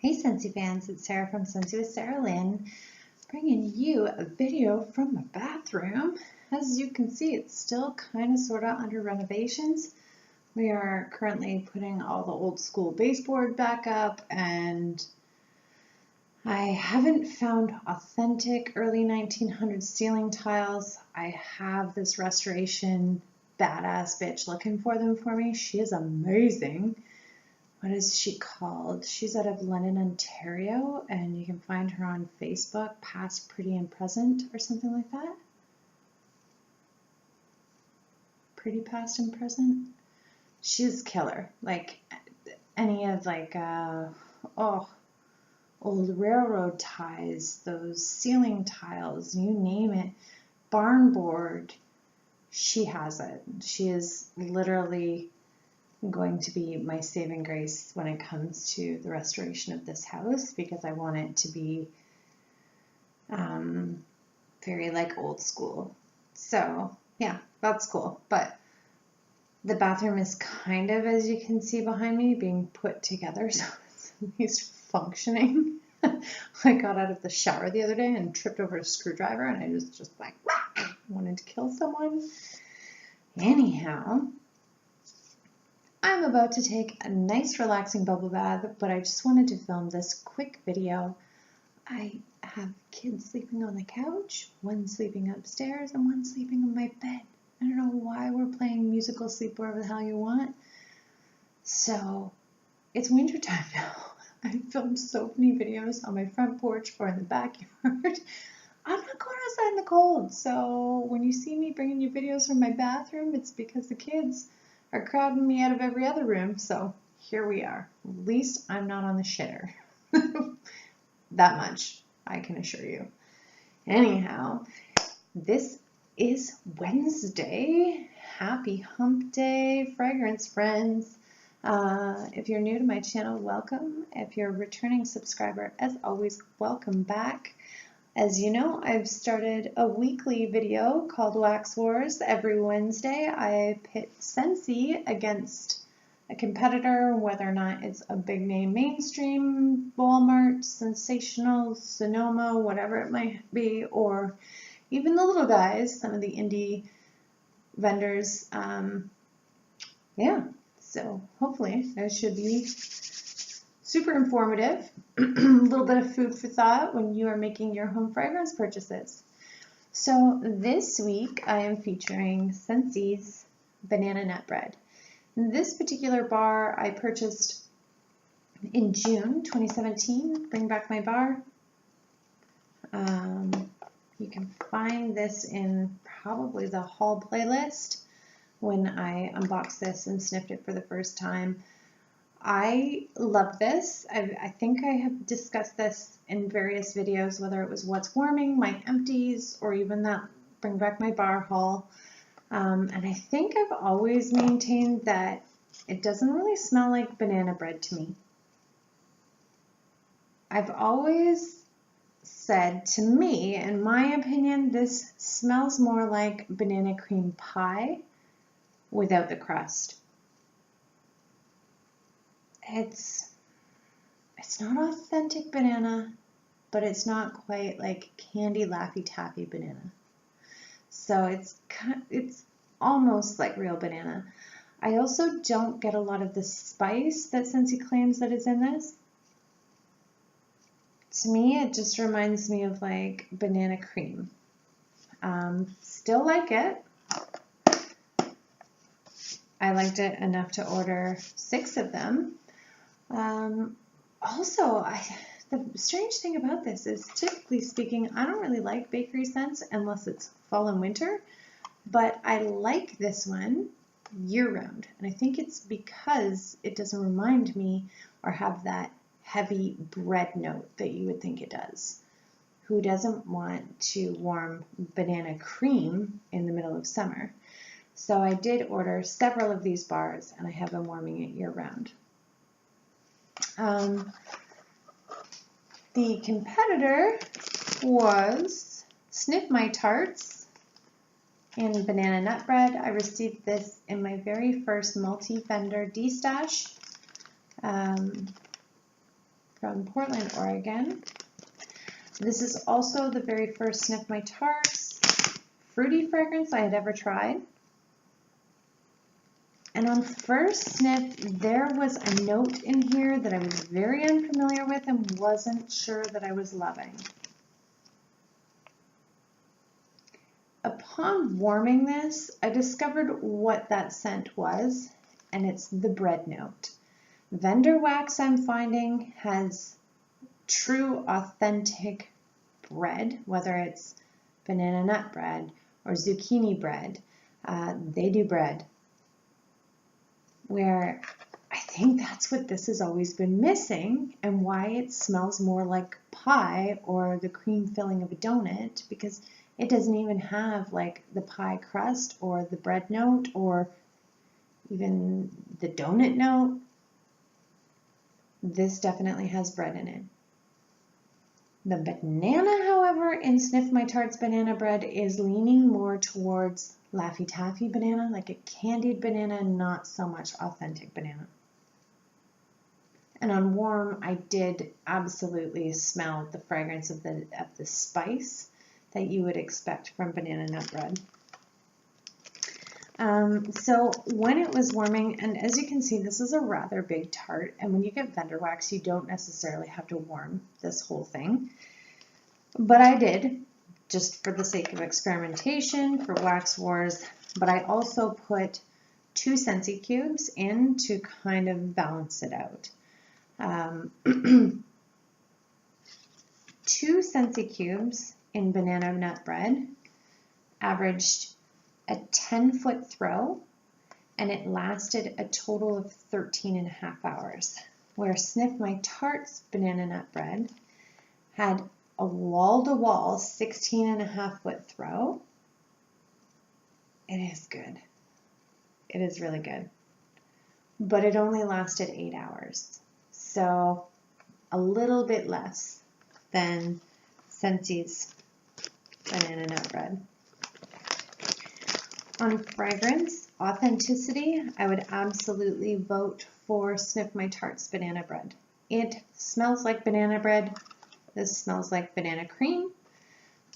Hey Scentsy fans, it's Sarah from Scentsy with Sarah Lynn, bringing you a video from my bathroom. As you can see, it's still kind of sort of under renovations. We are currently putting all the old school baseboard back up, and I haven't found authentic early 1900s ceiling tiles. I have this restoration badass bitch looking for them for me. She is amazing. What is she called? She's out of London, Ontario, and you can find her on Facebook, Past, Pretty, and Present, or something like that. Pretty, Past, and Present. She's killer. Like any of old railroad ties, those ceiling tiles, you name it, barn board. She has it. She is literally going to be my saving grace when it comes to the restoration of this house, because I want it to be very like old school. So yeah, that's cool. But the bathroom is kind of, as you can see behind me, being put together, so it's at least functioning. I got out of the shower the other day and tripped over a screwdriver, and I was just like, wanted to kill someone. Anyhow, I'm about to take a nice relaxing bubble bath, but I just wanted to film this quick video. I have kids sleeping on the couch, one sleeping upstairs and one sleeping in my bed. I don't know why we're playing musical sleep wherever the hell you want. So it's winter time now. I filmed so many videos on my front porch or in the backyard. I'm not going outside in the cold. So when you see me bringing you videos from my bathroom, it's because the kids are crowding me out of every other room, so here we are. At least I'm not on the shitter. That much I can assure you. Anyhow, this is Wednesday. Happy hump day, fragrance friends. If you're new to my channel, welcome. If you're a returning subscriber, as always, welcome back. As you know, I've started a weekly video called Wax Wars. Every Wednesday, I pit Scensty against a competitor, whether or not it's a big name mainstream, Walmart, Sensational, Sonoma, whatever it might be, or even the little guys, some of the indie vendors. Yeah, so hopefully it should be super informative, a little bit of food for thought when you are making your home fragrance purchases. So this week I am featuring Scentsy Banana Nut Bread. This particular bar I purchased in June 2017, Bring Back My Bar. You can find this in probably the haul playlist when I unboxed this and sniffed it for the first time. I love this. I think I have discussed this in various videos, whether it was what's warming, my empties, or even that Bring Back My Bar haul. And I think I've always maintained that it doesn't really smell like banana bread to me. I've always said, to me, in my opinion, this smells more like banana cream pie without the crust. It's not authentic banana, but it's not quite like candy laffy taffy banana. So it's almost like real banana. I also don't get a lot of the spice that Scentsy claims that is in this. To me, it just reminds me of like banana cream. Still like it. I liked it enough to order 6 of them. Also, the strange thing about this is, typically speaking, I don't really like bakery scents unless it's fall and winter, but I like this one year-round, and I think it's because it doesn't remind me or have that heavy bread note that you would think it does. Who doesn't want to warm banana cream in the middle of summer? So I did order several of these bars, and I have been warming it year-round. The competitor was Sniff My Tarts in Banana Nut Bread. I received this in my very first multi-vendor D-stash. from Portland, Oregon. This is also the very first Sniff My Tarts fruity fragrance I had ever tried. And on first sniff, there was a note in here that I was very unfamiliar with and wasn't sure that I was loving. Upon warming this, I discovered what that scent was, and it's the bread note. Vendor wax, I'm finding, has true, authentic bread, whether it's banana nut bread or zucchini bread. They do bread. Where I think that's what this has always been missing, and why it smells more like pie or the cream filling of a donut, because it doesn't even have like the pie crust or the bread note or even the donut note. This definitely has bread in it. The banana, however, in Sniff My Tarts Banana Bread is leaning more towards Laffy Taffy banana, like a candied banana, not so much authentic banana. And on warm, I did absolutely smell the fragrance of the spice that you would expect from banana nut bread. So when it was warming, and as you can see, this is a rather big tart, and when you get vendor wax, you don't necessarily have to warm this whole thing. But I did, just for the sake of experimentation, for Wax Wars, but I also put 2 Scentsy cubes in to kind of balance it out. 2 Scentsy cubes in banana nut bread averaged a 10-foot throw, and it lasted a total of 13.5 hours. Where Sniff My Tarts Banana Nut Bread had a wall-to-wall 16.5-foot throw. It is good. It is really good. But it only lasted 8 hours. So a little bit less than Scentsy's Banana Nut Bread. On fragrance, authenticity, I would absolutely vote for Sniff My Tarts Banana Bread. It smells like banana bread. This smells like banana cream.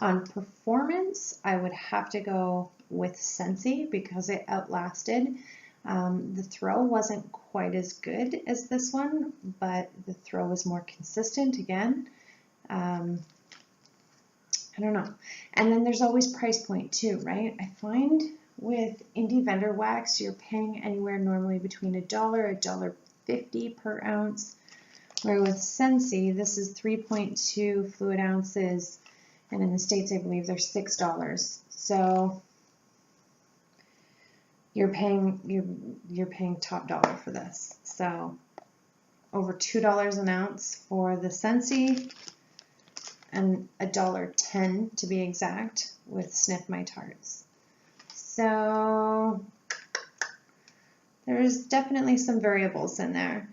On performance, I would have to go with Scentsy because it outlasted. The throw wasn't quite as good as this one, but the throw was more consistent again. I don't know. And then there's always price point too, right? I find with indie vendor wax, you're paying anywhere normally between $1, $1.50 per ounce. Where with Scensy, this is 3.2 fluid ounces, and in the States, I believe they're $6. So you're paying top dollar for this. So over $2 an ounce for the Scensy, and $1.10 to be exact with Sniff My Tarts. So there's definitely some variables in there.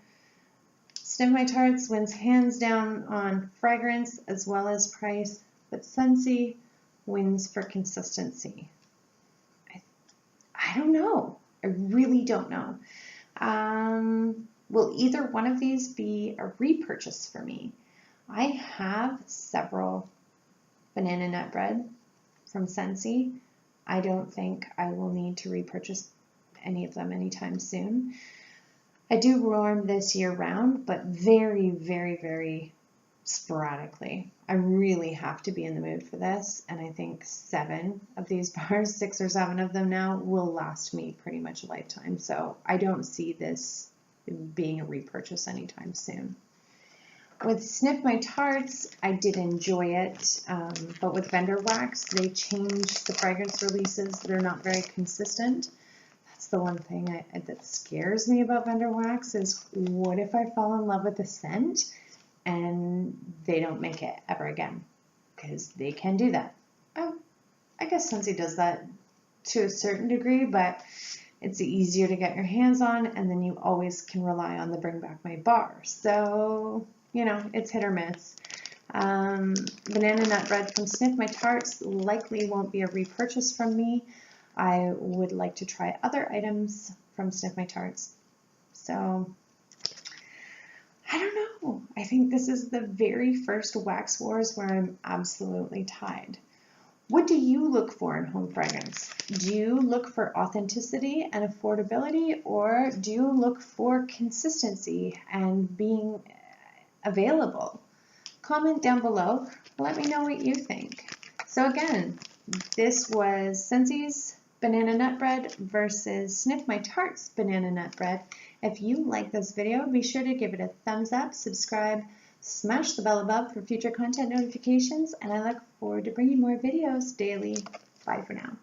Sniff My Tarts wins hands down on fragrance as well as price, but Scensy wins for consistency. I don't know. I really don't know. Will either one of these be a repurchase for me? I have several banana nut bread from Scensy. I don't think I will need to repurchase any of them anytime soon. I do warm this year round, but very, very, very sporadically. I really have to be in the mood for this, and I think 7 of these bars, 6 or 7 of them now, will last me pretty much a lifetime. So I don't see this being a repurchase anytime soon. With Sniff My Tarts, I did enjoy it, but with vendor wax, they changed the fragrance releases. They're not very consistent. That's the one thing that scares me about vendor wax is what if I fall in love with the scent and they don't make it ever again? Because they can do that. Oh, I guess Scentsy does that to a certain degree, but it's easier to get your hands on, and then you always can rely on the Bring Back My Bar. So, you know, it's hit or miss. Banana Nut Bread from Sniff My Tarts likely won't be a repurchase from me. I would like to try other items from Sniff My Tarts. So, I don't know. I I think this is the very first wax wars where I'm absolutely tied. What do you look for in home fragrance? Do you look for authenticity and affordability, or do you look for consistency and being available? Comment down below. Let me know what you think. So again, this was Scentsy's Banana Nut Bread versus Sniff my Tarts Banana Nut Bread. If you like this video, be sure to give it a thumbs up, subscribe, smash the bell above for future content notifications, and I look forward to bringing more videos daily. Bye for now.